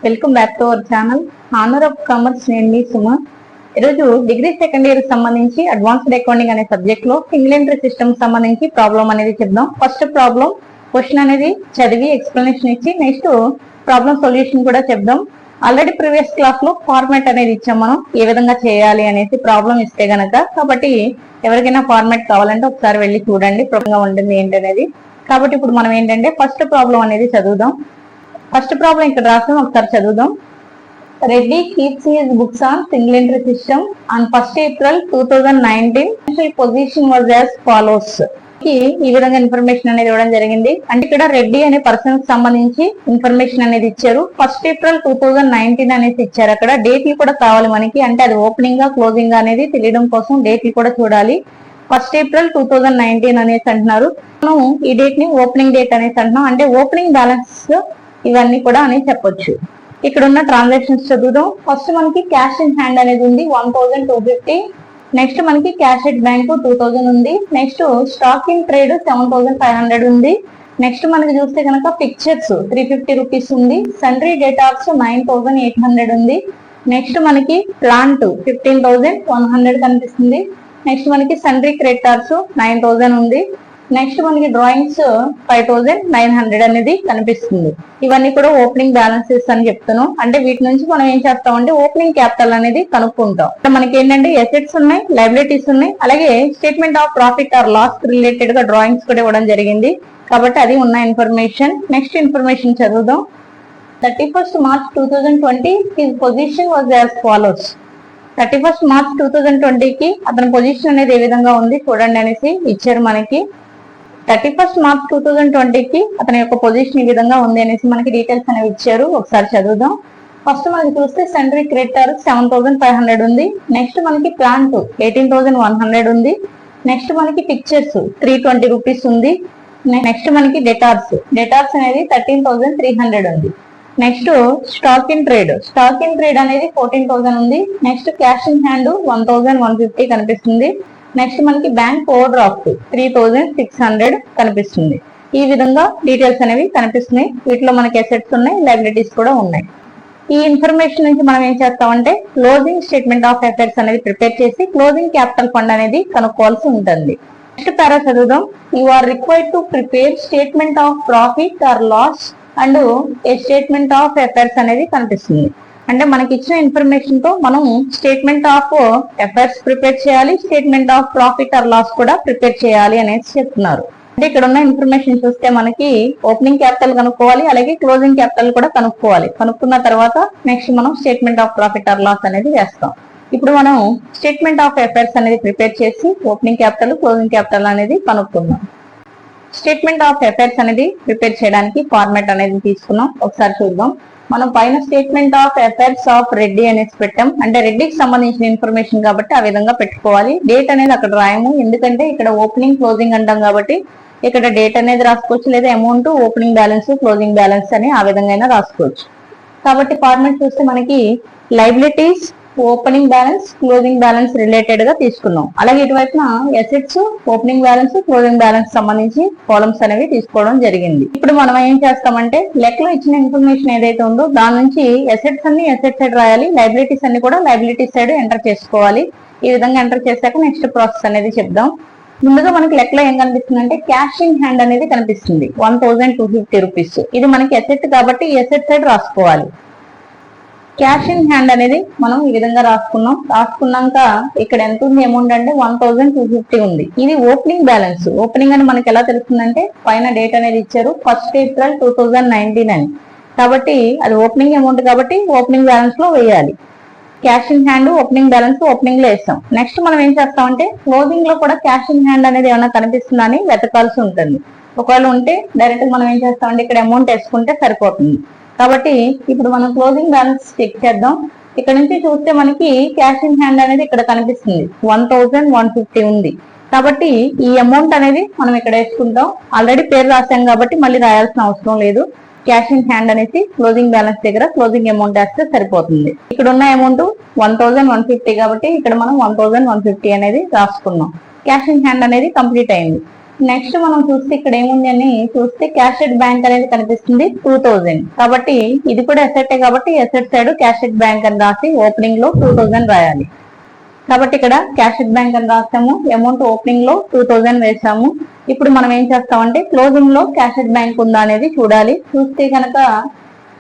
Welcome back to our channel honour of commerce. నేను మీ సుమ. ఈరోజు degree second year సంబంధించి advanced accounting అనే subject లో సింగిల్ ఎంట్రీ సిస్టమ్ సంబంధించి ప్రాబ్లం అనేది చెప్దాం. ఫస్ట్ ప్రాబ్లం క్వశ్చన్ అనేది చదివి ఎక్స్ప్లెనేషన్ ఇచ్చి నెక్స్ట్ ప్రాబ్లం సొల్యూషన్ కూడా చెప్దాం. ఆల్రెడీ ప్రీవియస్ క్లాస్ లో ఫార్మాట్ అనేది ఇచ్చాం మనం ఏ విధంగా చేయాలి అనేసి ప్రాబ్లం ఇస్తే గనక. కాబట్టి ఎవరికైనా ఫార్మాట్ కావాలంటే ఒకసారి వెళ్ళి చూడండి ప్రాబ్లం ఉంటుంది ఏంటనేది. కాబట్టి ఇప్పుడు మనం ఏంటంటే ఫస్ట్ ప్రాబ్లం అనేది చదువుదాం. ఫస్ట్ ప్రాబ్లం ఇక్కడ రాసాం, ఒకసారి చదువుదాం. Reddy keeps his books on single entry system on 1st April 2019. Position was as follows. ఈ విధంగా ఇన్ఫర్మేషన్ అనేది ఇవ్వడం జరిగింది. అంటే ఇక్కడ రెడ్డి అనే పర్సన్ కి సంబంధించి ఇన్ఫర్మేషన్ అనేది ఇచ్చారు. 1st April 2019 అనేసి ఇచ్చారు. అక్కడ డేట్లు కూడా కావాలి మనకి, అంటే అది ఓపెనింగ్ గా క్లోజింగ్ అనేది తెలియడం కోసం డేట్లు కూడా చూడాలి. 1st April 2019 అనేసి అంటున్నారు. మనం ఈ డేట్ ని ఓపెనింగ్ డేట్ అనేసి అంటున్నాం, అంటే ఓపెనింగ్ బ్యాలెన్స్ ఇవన్నీ కూడా అని చెప్పొచ్చు. ఇక్కడ ఉన్న ట్రాన్సాక్షన్స్ చదువుదాం. ఫస్ట్ మనకి క్యాష్ ఇన్ హ్యాండ్ అనేది ఉంది 1250. నెక్స్ట్ మనకి క్యాష్ ఎట్ బ్యాంక్ 2000 ఉంది. నెక్స్ట్ స్టాక్ ఇన్ ట్రేడ్ 7500 ఉంది. నెక్స్ట్ మనకి చూస్తే కనుక పిక్చర్స్ 350 రూపీస్ ఉంది. సండ్రీ డేటార్స్ 9800 ఉంది. నెక్స్ట్ మనకి ప్లాంట్ 15100 కనిపిస్తుంది. నెక్స్ట్ మనకి సండ్రీ క్రెడిటార్స్ 9000 ఉంది. నెక్స్ట్ మనకి డ్రాయింగ్స్ 5900 అనేది కనిపిస్తుంది. ఇవన్నీ కూడా ఓపెనింగ్ బ్యాలెన్సెస్ అని చెప్తున్నాం. అంటే వీటి నుంచి మనం ఏం చేస్తామంటే ఓపెనింగ్ క్యాపిటల్ అనేది కనుక్కుంటాం. మనకి ఏంటంటే అసెట్స్ ఉన్నాయి, లయబిలిటీస్ ఉన్నాయి, అలాగే statement of profit or loss related గా డ్రాయింగ్స్ కూడా ఇవ్వడం జరిగింది. కాబట్టి అది ఉన్న ఇన్ఫర్మేషన్. నెక్స్ట్ ఇన్ఫర్మేషన్ చదువుదాం. 31st March 2020 his position was as follows. 31st March 2020 కి అతని పొజిషన్ అనేది ఏ విధంగా ఉంది చూడండి అనేసి ఇచ్చారు మనకి. 31st March 2020 కి అతని యొక్క పొజిషన్ ఈ విధంగా ఉంది అనేసి మనకి డీటెయిల్స్ అనేవి ఇచ్చారు. ఒకసారి చదువుదాం. ఫస్ట్ మనకి చూస్తే సండ్రీ క్రెడిటార్ 7500 ఉంది. నెక్స్ట్ మనకి ప్లాంట్ 18100 ఉంది. నెక్స్ట్ మనకి పిక్చర్స్ 320 రూపీస్ ఉంది. నెక్స్ట్ మనకి డేటార్స్ అనేది 13300 ఉంది. నెక్స్ట్ స్టాక్ ఇన్ ట్రేడ్ అనేది 14000 ఉంది. నెక్స్ట్ క్యాష్ ఇన్ హ్యాండ్ 1150 కనిపిస్తుంది. నెక్స్ట్ మనకి బ్యాంక్ ఓవర్ డ్రాఫ్ట్ 3600 కనిపిస్తుంది. ఈ విధంగా డీటెయిల్స్ అనేవి కనిపిస్తున్నాయి. వీటిలో మనకి అసెట్స్ ఉన్నాయి, లయబిలిటీస్ కూడా ఉన్నాయి. ఈ ఇన్ఫర్మేషన్ నుంచి మనం ఏం చేస్తామంటే క్లోజింగ్ స్టేట్మెంట్ ఆఫ్ అఫైర్స్ అనేది ప్రిపేర్ చేసి క్లోజింగ్ క్యాపిటల్ ఫండ్ అనేది కనుక్కోవాల్సి ఉంటుంది. నెక్స్ట్ పారా చదువుదాం. You are required to prepare statement of profit or loss and a statement of affairs అనేది కనిపిస్తుంది. అంటే మనకి ఇచ్చిన ఇన్ఫర్మేషన్ తో మనం స్టేట్మెంట్ ఆఫ్ అఫైర్స్ ప్రిపేర్ చేయాలి, statement of profit or loss కూడా ప్రిపేర్ చేయాలి అనేసి చెప్తున్నారు. అంటే ఇక్కడ ఉన్న ఇన్ఫర్మేషన్ చూస్తే మనకి ఓపెనింగ్ క్యాపిటల్ కనుక్కోవాలి, అలాగే క్లోజింగ్ క్యాపిటల్ కూడా కనుక్కోవాలి. కనుక్కున్న తర్వాత నెక్స్ట్ మనం statement of profit or loss అనేది వేస్తాం. ఇప్పుడు మనం స్టేట్మెంట్ ఆఫ్ అఫైర్స్ అనేది ప్రిపేర్ చేసి ఓపెనింగ్ క్యాపిటల్, క్లోజింగ్ క్యాపిటల్ అనేది కనుక్కుందాం. స్టేట్మెంట్ ఆఫ్ అఫైర్స్ అనేది ప్రిపేర్ చేయడానికి ఫార్మాట్ అనేది తీసుకున్నాం. ఒకసారి చూద్దాం. మనం పైన statement of affairs of Reddy అనేసి పెట్టాం. అంటే రెడ్డికి సంబంధించిన ఇన్ఫర్మేషన్ కాబట్టి ఆ విధంగా పెట్టుకోవాలి. డేట్ అనేది అక్కడ రాయము, ఎందుకంటే ఇక్కడ ఓపెనింగ్ క్లోజింగ్ అంటాం కాబట్టి ఇక్కడ డేట్ అనేది రాసుకోవచ్చు, లేదా amount, opening balance, closing balance అని ఆ విధంగా రాసుకోవచ్చు. కాబట్టి ఫార్మాట్ చూస్తే మనకి liabilities, opening balance, closing balance related గా తీసుకున్నాం. అలాగే ఇటువైపున assets, opening balance, closing balance సంబంధించి కాలమ్స్ అనేవి తీసుకోవడం జరిగింది. ఇప్పుడు మనం ఏం చేస్తామంటే లెక్కలో ఇచ్చిన ఇన్ఫర్మేషన్ ఏదైతే ఉందో దాని నుంచి అసెట్స్ అన్ని అసెట్ సైడ్ రాయాలి, లయబిలిటీస్ అన్ని కూడా లయబిలిటీస్ సైడ్ ఎంటర్ చేసుకోవాలి. ఈ విధంగా ఎంటర్ చేశాక నెక్స్ట్ ప్రాసెస్ అనేది చెప్దాం. ముందుగా మనకి లెక్కలో ఏం కనిపిస్తుంది అంటే క్యాష్ ఇన్ హ్యాండ్ అనేది కనిపిస్తుంది 1250 రూపీస్. ఇది మనకి అసెట్ కాబట్టి ఈ అసెట్ సైడ్ రాసుకోవాలి. క్యాష్ ఇన్ హ్యాండ్ అనేది మనం ఈ విధంగా రాసుకున్నాం. రాసుకున్నాక ఇక్కడ ఎంత ఉంది అమౌంట్ అంటే 1250 ఉంది. ఇది ఓపెనింగ్ బ్యాలెన్స్. ఓపెనింగ్ అని మనకి ఎలా తెలుస్తుందంటే పైన డేట్ అనేది ఇచ్చారు 1st April 2019 అని. కాబట్టి అది ఓపెనింగ్ అమౌంట్ కాబట్టి ఓపెనింగ్ బ్యాలెన్స్ లో వేయాలి. Cash in hand opening balance opening లో వేస్తాం. నెక్స్ట్ మనం ఏం చేస్తామంటే క్లోజింగ్ లో కూడా క్యాష్ ఇన్ హ్యాండ్ అనేది ఏమైనా కనిపిస్తుందా అని వెతకాల్సి ఉంటుంది. ఒకవేళ ఉంటే డైరెక్ట్ మనం ఏం చేస్తామంటే ఇక్కడ అమౌంట్ వేసుకుంటే సరిపోతుంది. కాబట్టి ఇప్పుడు మనం క్లోజింగ్ బ్యాలెన్స్ చెక్ చేద్దాం. ఇక్కడ నుంచి చూస్తే మనకి క్యాష్ ఇన్ హ్యాండ్ అనేది ఇక్కడ కనిపిస్తుంది 1150 ఉంది. కాబట్టి ఈ అమౌంట్ అనేది మనం ఇక్కడ వేసుకుంటాం. ఆల్రెడీ పేరు రాసాం కాబట్టి మళ్ళీ రాయాల్సిన అవసరం లేదు. క్యాష్ ఇన్ హ్యాండ్ అనేసి క్లోజింగ్ బ్యాలెన్స్ దగ్గర క్లోజింగ్ అమౌంట్ వేస్తే సరిపోతుంది. ఇక్కడ ఉన్న అమౌంట్ 1150 కాబట్టి ఇక్కడ మనం 1150 అనేది రాసుకున్నాం. క్యాష్ ఇన్ హ్యాండ్ అనేది కంప్లీట్ అయింది. నెక్స్ట్ మనం చూస్తే ఇక్కడ ఏముంది అని చూస్తే క్యాష్ ఎట్ బ్యాంక్ అనేది కనిపిస్తుంది 2000. కాబట్టి ఇది కూడా ఎసెట్ కాబట్టి asset side cash at bank అని రాసి ఓపెనింగ్ లో 2000 రాయాలి. కాబట్టి ఇక్కడ క్యాష్ ఎట్ బ్యాంక్ అని రాసాము, అమౌంట్ ఓపెనింగ్ లో 2000 వేసాము. ఇప్పుడు మనం ఏం చేస్తామంటే క్లోజింగ్ లో క్యాష్ ఎట్ బ్యాంక్ ఉందా అనేది చూడాలి. చూస్తే కనుక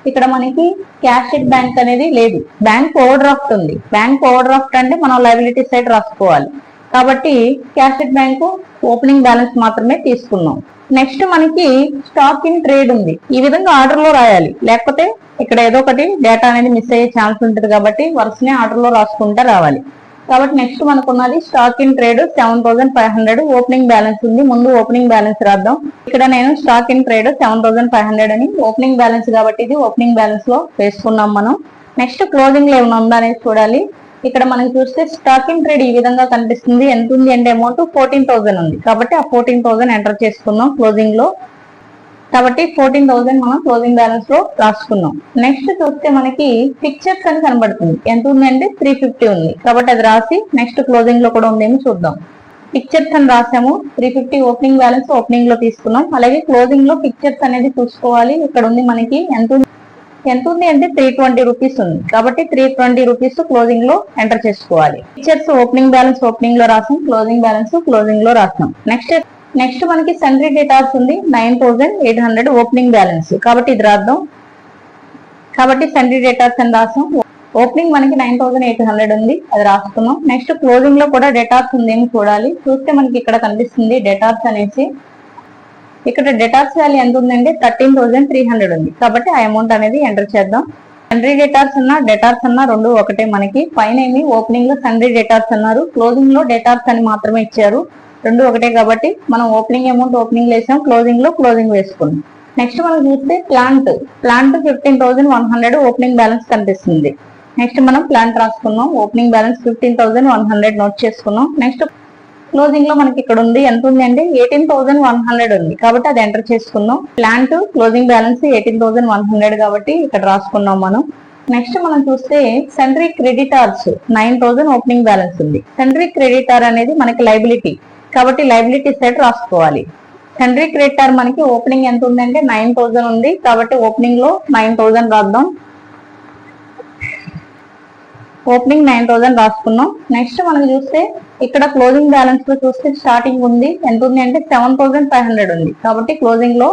ఇక్కడ మనకి క్యాష్ ఎట్ బ్యాంక్ అనేది లేదు, బ్యాంక్ ఓవర్ డ్రాఫ్ట్ ఉంది. బ్యాంక్ ఓవర్ డ్రాఫ్ట్ అంటే మనం లయబిలిటీ సైడ్ రాసుకోవాలి. కాబట్టి cash at bank opening balance మాత్రమే తీసుకున్నాం. నెక్స్ట్ మనకి స్టాక్ ఇన్ ట్రేడ్ ఉంది. ఈ విధంగా ఆర్డర్ లో రాయాలి, లేకపోతే ఇక్కడ ఏదో ఒకటి డేటా అనేది మిస్ అయ్యే ఛాన్స్ ఉంటుంది. కాబట్టి వరుసనే ఆర్డర్ లో రాసుకుంటా రావాలి. కాబట్టి నెక్స్ట్ మనకున్నది stock in trade 7500 opening balance ఉంది. ముందు ఓపెనింగ్ బ్యాలెన్స్ రాద్దాం. ఇక్కడ నేను స్టాక్ ఇన్ ట్రేడ్ 7500 అని ఓపెనింగ్ బ్యాలెన్స్ కాబట్టి ఇది ఓపెనింగ్ బ్యాలెన్స్ లో వేసుకున్నాం మనం. నెక్స్ట్ క్లోజింగ్ లో ఏమైనా ఉందా అనేది చూడాలి. ఇక్కడ మనం చూస్తే స్టాక్ ఇన్ ట్రేడ్ ఈ విధంగా కనిపిస్తుంది. ఎంత ఉంది అంటే అమౌంట్ 14000 ఉంది. కాబట్టి ఆ 14000 ఎంటర్ చేసుకున్నాం క్లోజింగ్ లో. కాబట్టి 14000 మనం క్లోజింగ్ బ్యాలెన్స్ లో రాసుకున్నాం. నెక్స్ట్ చూస్తే మనకి పిక్చర్స్ అని కనబడుతుంది. ఎంత ఉంది అంటే 350 ఉంది. కాబట్టి అది రాసి నెక్స్ట్ క్లోజింగ్ లో కూడా ఉందేమో చూద్దాం. పిక్చర్స్ అని రాసాము. 350 ఓపెనింగ్ బ్యాలెన్స్ ఓపెనింగ్ లో తీసుకున్నాం. అలాగే క్లోజింగ్ లో పిక్చర్స్ అనేది చూసుకోవాలి. ఇక్కడ ఉంది మనకి ఎంత ఉంది అంటే 320 రూపీస్ ఉంది. కాబట్టి 320 రూపీస్ క్లోజింగ్ లో ఎంటర్ చేసుకోవాలి. పిక్చర్స్ ఓపెనింగ్ బ్యాలెన్స్ ఓపెనింగ్ లో రాసాం, క్లోజింగ్ బ్యాలెన్స్ క్లోజింగ్ లో రాసాం. నెక్స్ట్ మనకి సన్రీ డేటాస్ ఉంది 9800 ఓపెనింగ్ బ్యాలెన్స్. కాబట్టి ఇది రాద్దాం. కాబట్టి సన్రీ డేటాస్ అని రాసాం. ఓపెనింగ్ మనకి 9800 ఉంది, అది రాసుకున్నాం. నెక్స్ట్ క్లోజింగ్ లో కూడా డేటాస్ ఉందేమో చూడాలి. చూస్తే మనకి ఇక్కడ కనిపిస్తుంది డేటాస్ అనేసి. ఇక్కడ డేటాస్ వాల్యూ ఎంత ఉందంటే 13300 ఉంది. కాబట్టి ఆ అమౌంట్ అనేది ఎంటర్ చేద్దాం. సన్రీ డేటాస్ అన్నా డేటాస్ అన్నా రెండు ఒకటే మనకి. పైన ఏమి ఓపెనింగ్ లో సన్రీ డేటాస్ అన్నారు, క్లోజింగ్ లో డేటాస్ అని మాత్రమే ఇచ్చారు. రెండు ఒకటే కాబట్టి మనం ఓపెనింగ్ అమౌంట్ ఓపెనింగ్ వేసాం, క్లోజింగ్ లో క్లోజింగ్ వేసుకున్నాం. నెక్స్ట్ మనం చూస్తే ప్లాంట్ 15100 ఓపెనింగ్ బ్యాలెన్స్ కనిపిస్తుంది. నెక్స్ట్ మనం ప్లాంట్ రాసుకున్నాం. ఓపెనింగ్ బ్యాలెన్స్ 15100 నోట్ చేసుకున్నాం. నెక్స్ట్ క్లోజింగ్ లో మనకి ఇక్కడ ఉంది ఎంత ఉంది అంటే 18100 ఉంది. కాబట్టి అది ఎంటర్ చేసుకున్నాం. ప్లాంట్ క్లోజింగ్ బ్యాలెన్స్ 18100 కాబట్టి ఇక్కడ రాసుకున్నాం మనం. నెక్స్ట్ మనం చూస్తే సన్రీ క్రెడిటార్స్ 9000 ఓపెనింగ్ బ్యాలెన్స్ ఉంది. సన్రీ క్రెడిటార్ అనేది మనకి లయబిలిటీ కాబట్టి లయబిలిటీ సైడ్ రాసుకోవాలి. సన్రీ క్రెడిటార్ మనకి ఓపెనింగ్ ఎంత ఉందంటే 9000 ఉంది. కాబట్టి ఓపెనింగ్ లో 9000 రాద్దాం. ఓపెనింగ్ 9000 రాసుకున్నాం. నెక్స్ట్ మనం చూస్తే ఇక్కడ క్లోజింగ్ బ్యాలెన్స్ లో చూస్తే స్టార్టింగ్ ఉంది ఎంత ఉంది అంటే 7500 ఉంది. కాబట్టి క్లోజింగ్ లో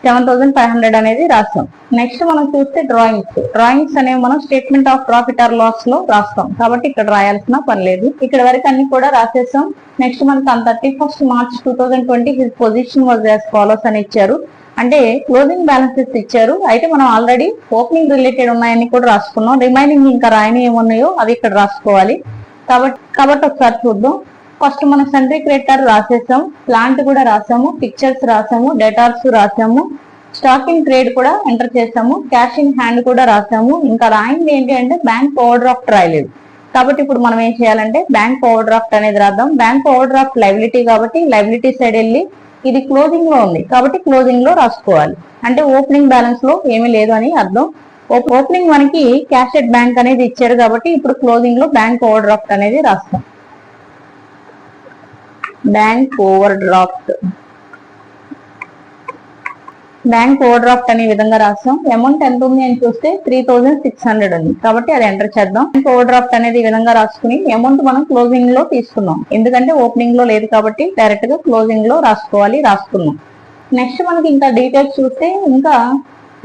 7500 అనేది రాస్తాం. నెక్స్ట్ మనం చూస్తే డ్రాయింగ్స్ అనేవి మనం statement of profit or loss లో రాస్తాం. కాబట్టి ఇక్కడ రాయాల్సిన పని లేదు. ఇక్కడ వరకు అన్ని కూడా రాసేసాం. నెక్స్ట్ మనకి 31st March 2020 his position was as follows అని ఇచ్చారు. అంటే క్లోజింగ్ బ్యాలెన్సెస్ ఇచ్చారు. అయితే మనం ఆల్రెడీ ఓపెనింగ్ రిలేటెడ్ ఉన్నాయని కూడా రాసుకున్నాం. రిమైనింగ్ ఇంకా రాయని ఏమున్నాయో అవి ఇక్కడ రాసుకోవాలి. కాబట్టి ఒకసారి చూద్దాం. ఫస్ట్ మనం సన్రీ క్రెడిటార్ రాసేసాం, ప్లాంట్ కూడా రాసాము, పిక్చర్స్ రాసాము, డేటార్స్ రాసాము, స్టాక్ ఇన్ ట్రేడ్ కూడా ఎంటర్ చేసాము, క్యాష్ ఇన్ హ్యాండ్ కూడా రాసాము. ఇంకా రాయింది ఏంటి అంటే బ్యాంక్ ఓవర్ డ్రాఫ్ట్ రాయలేదు. కాబట్టి ఇప్పుడు మనం ఏం చేయాలంటే బ్యాంక్ ఓవర్ డ్రాఫ్ట్ అనేది రాద్దాం. బ్యాంక్ ఓవర్ డ్రాఫ్ట్ లయబిలిటీ కాబట్టి లయబిలిటీ సైడ్ వెళ్ళి ఇది క్లోజింగ్ లో ఉంది కాబట్టి క్లోజింగ్ లో రాసుకోవాలి. అంటే ఓపెనింగ్ బ్యాలెన్స్ లో ఏమీ లేదు అని అర్థం. ఓపెనింగ్ మనకి క్యాష్ ఎట్ బ్యాంక్ అనేది ఇచ్చారు కాబట్టి ఇప్పుడు క్లోజింగ్ లో బ్యాంక్ ఓవర్ డ్రాఫ్ట్ అనేది రాస్తాం. బ్యాంక్ ఓవర్ డ్రాఫ్ట్ అనే విధంగా రాస్తాం. అమౌంట్ ఎంత ఉంది అని చూస్తే 3600 ఉంది. కాబట్టి అది ఎంటర్ చేద్దాం. బ్యాంక్ ఓవర్ డ్రాఫ్ట్ అనేది ఈ విధంగా రాసుకుని అమౌంట్ మనం క్లోజింగ్ లో తీసుకున్నాం. ఎందుకంటే ఓపెనింగ్ లో లేదు కాబట్టి డైరెక్ట్ గా క్లోజింగ్ లో రాసుకున్నాం. నెక్స్ట్ మనకి ఇంకా డీటెయిల్స్ చూస్తే ఇంకా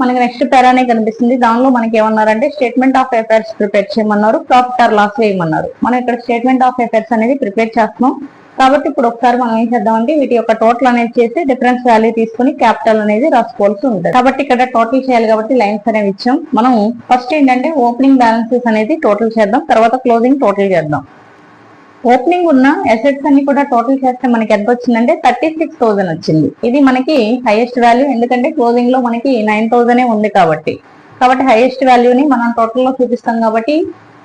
మనకి నెక్స్ట్ పేరానే కనిపిస్తుంది. దానిలో మనకి ఏమన్నారంటే స్టేట్మెంట్ ఆఫ్ అఫైర్స్ ప్రిపేర్ చేయమన్నారు, ప్రాఫిట్ ఆర్ లాస్ వేయమన్నారు. మనం ఇక్కడ స్టేట్మెంట్ ఆఫ్ అఫైర్స్ అనేది ప్రిపేర్ చేస్తున్నాం. కాబట్టి ఇప్పుడు ఒకసారి మనం ఏం చేద్దామంటే వీటి యొక్క టోటల్ అనేది చేసి డిఫరెన్స్ వాల్యూ తీసుకుని క్యాపిటల్ అనేది రాసుకోవాల్సి ఉంటుంది. కాబట్టి ఇక్కడ టోటల్ చేయాలి కాబట్టి లైన్స్ అనేవి ఇచ్చాం. మనం ఫస్ట్ ఏంటంటే ఓపెనింగ్ బ్యాలెన్సెస్ అనేది టోటల్ చేద్దాం, తర్వాత క్లోజింగ్ టోటల్ చేద్దాం. ఓపెనింగ్ ఉన్న అసెట్స్ అన్ని కూడా టోటల్ చేస్తే మనకి ఎంత వచ్చిందంటే 36000 వచ్చింది. ఇది మనకి హైయెస్ట్ వాల్యూ, ఎందుకంటే క్లోజింగ్ లో మనకి 9000 ఉంది కాబట్టి హైయెస్ట్ వాల్యూని మనం టోటల్ లో చూపిస్తాం. కాబట్టి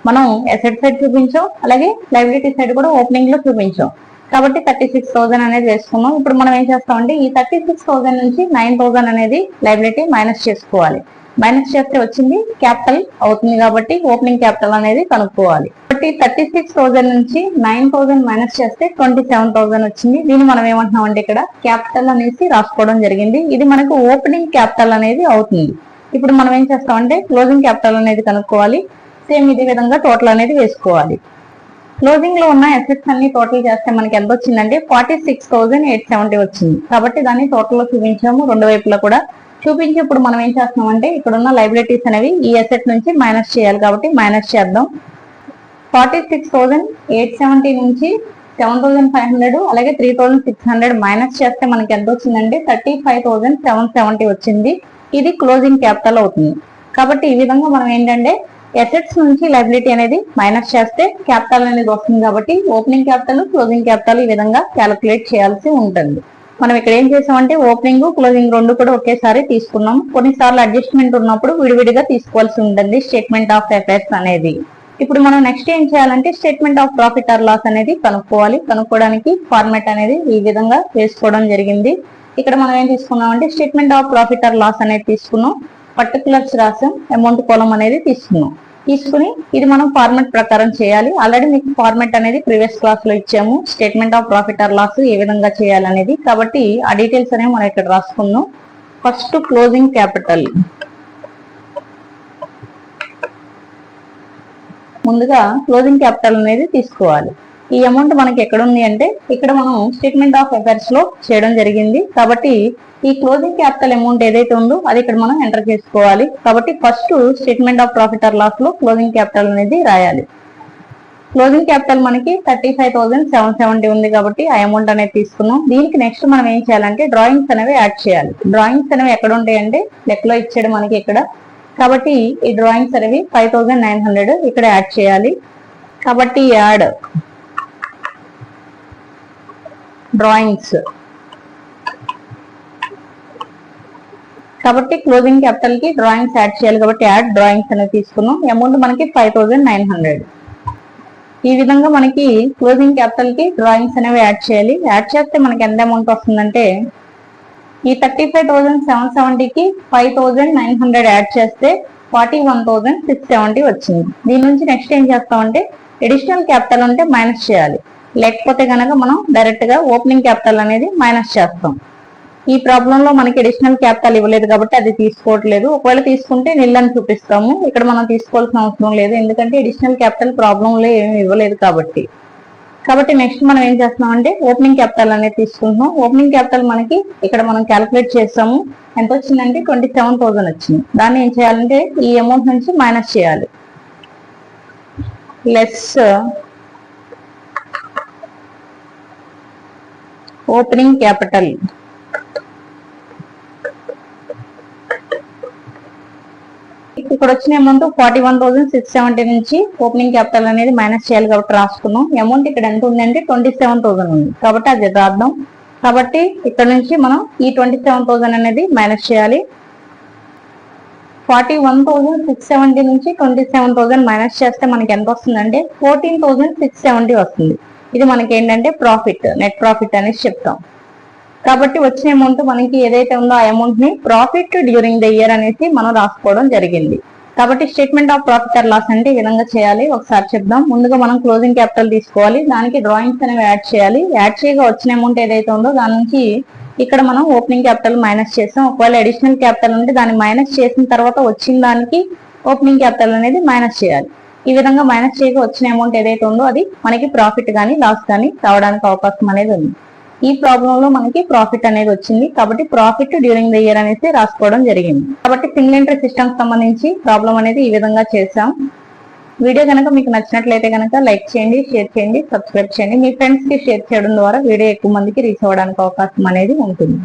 మనం అసెట్ సైడ్ చూపించాం, అలాగే లయబిలిటీ సైడ్ కూడా ఓపెనింగ్ లో చూపించాం. కాబట్టి 36000 అనేది వేసుకున్నాం. ఇప్పుడు మనం ఏం చేస్తామంటే ఈ 36000 నుంచి 9000 అనేది లయబిలిటీ మైనస్ చేసుకోవాలి. మైనస్ చేస్తే వచ్చింది క్యాపిటల్ అవుతుంది కాబట్టి ఓపెనింగ్ క్యాపిటల్ అనేది కనుక్కోవాలి. 36,000 నుంచి 9,000 మైనస్ చేస్తే 27,000 వచ్చింది. దీన్ని మనం ఏమంటున్నాం అంటే ఇక్కడ క్యాపిటల్ అనేసి రాసుకోవడం జరిగింది. ఇది మనకు ఓపెనింగ్ క్యాపిటల్ అనేది అవుతుంది. ఇప్పుడు మనం ఏం చేస్తామంటే క్లోజింగ్ క్యాపిటల్ అనేది కనుక్కోవాలి. సేమ్ ఇదే విధంగా టోటల్ అనేది వేసుకోవాలి. క్లోజింగ్ లో ఉన్న అసెట్స్ అన్ని టోటల్ చేస్తే మనకి ఎంత వచ్చిందంటే 46,870 వచ్చింది. కాబట్టి దాన్ని టోటల్ లో చూపించాము. రెండు వైపులా కూడా చూపించి ఇప్పుడు మనం ఏం చేస్తున్నాం అంటే ఇక్కడ ఉన్న లైబిలిటీస్ అనేవి ఈ అసెట్ నుంచి మైనస్ చేయాలి. కాబట్టి మైనస్ చేద్దాం. 46,870 నుంచి 7,500 అలాగే 3,600 మైనస్ చేస్తే మనకి ఎంత వచ్చిందంటే 35,770 వచ్చింది. ఇది క్లోజింగ్ క్యాపిటల్ అవుతుంది. కాబట్టి ఈ విధంగా మనం ఏంటంటే అసెట్స్ నుంచి లైబిలిటీ అనేది మైనస్ చేస్తే క్యాపిటల్ అనేది వస్తుంది. కాబట్టి ఓపెనింగ్ క్యాపిటల్, క్లోజింగ్ క్యాపిటల్ ఈ విధంగా క్యాలిక్యులేట్ చేయాల్సి ఉంటుంది. మనం ఇక్కడ ఏం చేసామంటే ఓపెనింగ్, క్లోజింగ్ రెండు కూడా ఒకేసారి తీసుకున్నాం. కొన్నిసార్లు అడ్జస్ట్మెంట్ ఉన్నప్పుడు విడివిడిగా తీసుకోవాల్సి ఉంటుంది స్టేట్మెంట్ ఆఫ్ అఫైర్స్ అనేది. ఇప్పుడు మనం నెక్స్ట్ ఏం చేయాలంటే statement of profit or loss అనేది కనుక్కోవాలి. కనుక్కోవడానికి ఫార్మాట్ అనేది ఈ విధంగా వేసుకోవడం జరిగింది. ఇక్కడ మనం ఏం తీసుకున్నాం అంటే statement of profit or loss అనేది తీసుకున్నాం. పర్టికులర్స్ రాసాం, అమౌంట్ కాలం అనేది తీసుకున్నాం. తీసుకుని ఇది మనం ఫార్మాట్ ప్రకారం చేయాలి. ఆల్రెడీ మీకు ఫార్మాట్ అనేది ప్రీవియస్ క్లాస్ లో ఇచ్చాము. Statement of profit or loss ఏ విధంగా చేయాలనేది. కాబట్టి ఆ డీటెయిల్స్ అనేవి మనం ఇక్కడ రాసుకుందాం. First closing capital. ముందుగా క్లోజింగ్ క్యాపిటల్ అనేది తీసుకోవాలి. ఈ అమౌంట్ మనకి ఎక్కడ ఉంది అంటే ఇక్కడ మనం స్టేట్మెంట్ ఆఫ్ అఫైర్స్ లో చేయడం జరిగింది. కాబట్టి ఈ క్లోజింగ్ క్యాపిటల్ అమౌంట్ ఏదైతే ఉందో అది ఇక్కడ మనం ఎంటర్ చేసుకోవాలి. కాబట్టి first statement of profit or loss లో క్లోజింగ్ క్యాపిటల్ అనేది రాయాలి. క్లోజింగ్ క్యాపిటల్ మనకి 35,770 ఉంది. కాబట్టి ఆ అమౌంట్ అనేది తీసుకున్నాం. దీనికి నెక్స్ట్ మనం ఏం చేయాలంటే డ్రాయింగ్స్ అనేవి యాడ్ చేయాలి. డ్రాయింగ్స్ అనేవి ఎక్కడ ఉంటాయంటే లెక్కలో ఇచ్చాడు మనకి ఇక్కడ. కాబట్టి ఈ డ్రాయింగ్స్ అనేవి 5,900 ఇక్కడ యాడ్ చేయాలి. కాబట్టి యాడ్ డ్రాయింగ్స్. కాబట్టి క్లోజింగ్ క్యాపిటల్ కి డ్రాయింగ్స్ యాడ్ చేయాలి. కాబట్టి యాడ్ డ్రాయింగ్స్ అనేది తీసుకున్నాం. అమౌంట్ మనకి 5,900. ఈ విధంగా మనకి క్లోజింగ్ క్యాపిటల్ కి డ్రాయింగ్స్ అనేవి యాడ్ చేయాలి. యాడ్ చేస్తే మనకి ఎంత అమౌంట్ వస్తుందంటే ఈ 35,770కి 5,900 యాడ్ చేస్తే 41,670 వచ్చింది. దీని నుంచి నెక్స్ట్ ఏం చేస్తామంటే అడిషనల్ క్యాపిటల్ ఉంటే మైనస్ చేయాలి. లేకపోతే కనుక మనం డైరెక్ట్ గా ఓపెనింగ్ క్యాపిటల్ అనేది మైనస్ చేస్తాం. ఈ ప్రాబ్లం లో మనకి అడిషనల్ క్యాపిటల్ ఇవ్వలేదు కాబట్టి అది తీసుకోవట్లేదు. ఒకవేళ తీసుకుంటే నిల్ అని చూపిస్తాము. ఇక్కడ మనం తీసుకోవాల్సిన అవసరం లేదు, ఎందుకంటే అడిషనల్ క్యాపిటల్ ప్రాబ్లం లో ఏమి ఇవ్వలేదు కాబట్టి. నెక్స్ట్ మనం ఏం చేస్తున్నాం అంటే ఓపెనింగ్ క్యాపిటల్ అనేది తీసుకుంటున్నాం. ఓపెనింగ్ క్యాపిటల్ మనకి ఇక్కడ మనం క్యాలిక్యులేట్ చేస్తాము. ఎంత వచ్చిందంటే 27,000 వచ్చింది. దాన్ని ఏం చేయాలంటే ఈ అమౌంట్ నుంచి మైనస్ చేయాలి. Less opening capital. ఇక్కడ వచ్చిన అమౌంట్ 41,670 నుంచి ఓపెనింగ్ క్యాపిటల్ అనేది మైనస్ చేయాలి. కాబట్టి రాసుకున్నాం. అమౌంట్ ఇక్కడ ఎంత ఉందంటే 27,000 ఉంది. కాబట్టి అది రాద్దాం. కాబట్టి ఇక్కడ నుంచి మనం ఈ 27,000 అనేది మైనస్ చేయాలి. 41,670 నుంచి 27,000 మైనస్ చేస్తే మనకి ఎంత వస్తుందంటే 14,670 వస్తుంది. ఇది మనకి ఏంటంటే ప్రాఫిట్, నెట్ ప్రాఫిట్ అనేసి చెప్తాం. కాబట్టి వచ్చిన అమౌంట్ మనకి ఏదైతే ఉందో ఆ అమౌంట్ ని ప్రాఫిట్ డ్యూరింగ్ ద ఇయర్ అనేసి మనం రాసుకోవడం జరిగింది. కాబట్టి statement of profit or loss అంటే ఈ విధంగా చేయాలి. ఒకసారి చెప్దాం. ముందుగా మనం క్లోజింగ్ క్యాపిటల్ తీసుకోవాలి. దానికి డ్రాయింగ్స్ అనేవి యాడ్ చేయాలి. యాడ్ చేయగా వచ్చిన అమౌంట్ ఏదైతే ఉందో దాని నుంచి ఇక్కడ మనం ఓపెనింగ్ క్యాపిటల్ మైనస్ చేసాం. ఒకవేళ అడిషనల్ క్యాపిటల్ ఉంటే దాన్ని మైనస్ చేసిన తర్వాత వచ్చిన దానికి ఓపెనింగ్ క్యాపిటల్ అనేది మైనస్ చేయాలి. ఈ విధంగా మైనస్ చేయగా వచ్చిన అమౌంట్ ఏదైతే ఉందో అది మనకి ప్రాఫిట్ కానీ లాస్ కానీ రావడానికి అవకాశం అనేది ఉంది. ఈ ప్రాబ్లం లో మనకి ప్రాఫిట్ అనేది వచ్చింది. కాబట్టి ప్రాఫిట్ డ్యూరింగ్ ద ఇయర్ అనేసి రాసుకోవడం జరిగింది. కాబట్టి సింగిల్ ఎంట్రీ సిస్టమ్ సంబంధించి ప్రాబ్లం అనేది ఈ విధంగా చేసాం. వీడియో కనుక మీకు నచ్చినట్లయితే కనుక లైక్ చేయండి, షేర్ చేయండి, సబ్స్క్రైబ్ చేయండి. మీ ఫ్రెండ్స్ కి షేర్ చేయడం ద్వారా వీడియో ఎక్కువ మందికి రీచ్ అవ్వడానికి అవకాశం అనేది ఉంటుంది.